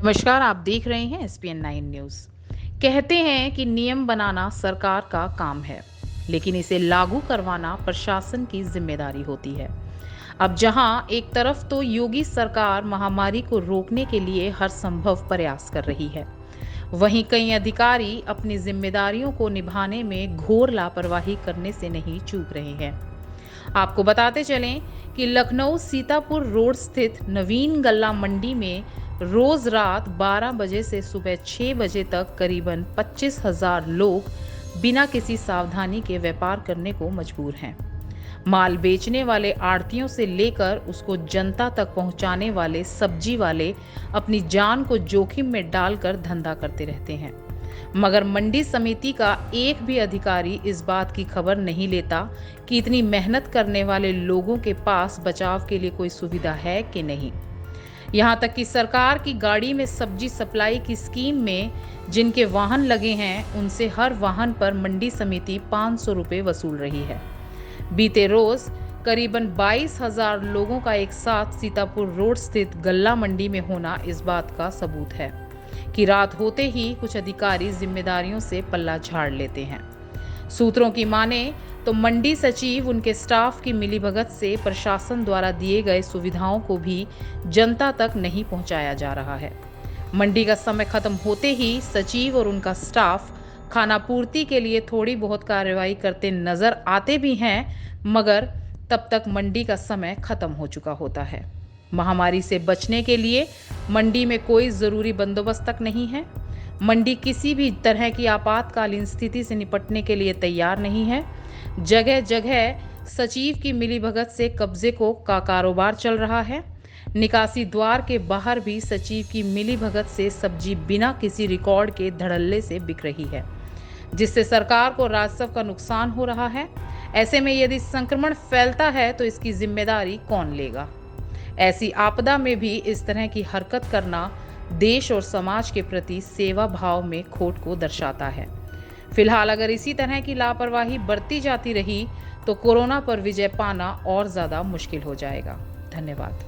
नमस्कार, आप देख रहे हैं एसपीएन 9 न्यूज़। कहते हैं कि नियम बनाना सरकार का काम है, लेकिन इसे लागू करवाना प्रशासन की जिम्मेदारी होती है। अब जहां एक तरफ तो योगी सरकार महामारी को रोकने के लिए हर संभव प्रयास कर रही है, वहीं कई अधिकारी अपनी जिम्मेदारियों को निभाने में घोर लापरवाही करने से नहीं चूक रहे हैं। आपको बताते चलें कि लखनऊ सीतापुर रोड स्थित नवीन गल्ला मंडी में रोज रात 12 बजे से सुबह 6 बजे तक करीबन 25,000 लोग बिना किसी सावधानी के व्यापार करने को मजबूर हैं। माल बेचने वाले आढ़तियों से लेकर उसको जनता तक पहुंचाने वाले सब्जी वाले अपनी जान को जोखिम में डालकर धंधा करते रहते हैं, मगर मंडी समिति का एक भी अधिकारी इस बात की खबर नहीं लेता कि इतनी मेहनत करने वाले लोगों के पास बचाव के लिए कोई सुविधा है कि नहीं। यहाँ तक कि सरकार की गाड़ी में सब्जी सप्लाई की स्कीम में जिनके वाहन लगे हैं, उनसे हर वाहन पर मंडी समिति 500 रुपये वसूल रही है। बीते रोज करीबन 22,000 लोगों का एक साथ सीतापुर रोड स्थित गल्ला मंडी में होना इस बात का सबूत है कि रात होते ही कुछ अधिकारी जिम्मेदारियों से पल्ला झाड़ लेते हैं। सूत्रों की माने तो मंडी सचिव उनके स्टाफ की मिलीभगत से प्रशासन द्वारा दिए गए सुविधाओं को भी जनता तक नहीं पहुंचाया जा रहा है। मंडी का समय खत्म होते ही सचिव और उनका स्टाफ खानापूर्ति के लिए थोड़ी बहुत कार्रवाई करते नजर आते भी हैं, मगर तब तक मंडी का समय खत्म हो चुका होता है। महामारी से बचने के लिए मंडी में कोई जरूरी बंदोबस्त तक नहीं है। मंडी किसी भी तरह की आपातकालीन स्थिति से निपटने के लिए तैयार नहीं है। जगह जगह सचिव की मिलीभगत से कब्जे का कारोबार चल रहा है। निकासी द्वार के बाहर भी सचिव की मिलीभगत से सब्जी बिना किसी रिकॉर्ड के धड़ल्ले से बिक रही है, जिससे सरकार को राजस्व का नुकसान हो रहा है। ऐसे में यदि संक्रमण फैलता है तो इसकी जिम्मेदारी कौन लेगा? ऐसी आपदा में भी इस तरह की हरकत करना देश और समाज के प्रति सेवा भाव में खोट को दर्शाता है। फिलहाल अगर इसी तरह की लापरवाही बरती जाती रही तो कोरोना पर विजय पाना और ज्यादा मुश्किल हो जाएगा। धन्यवाद।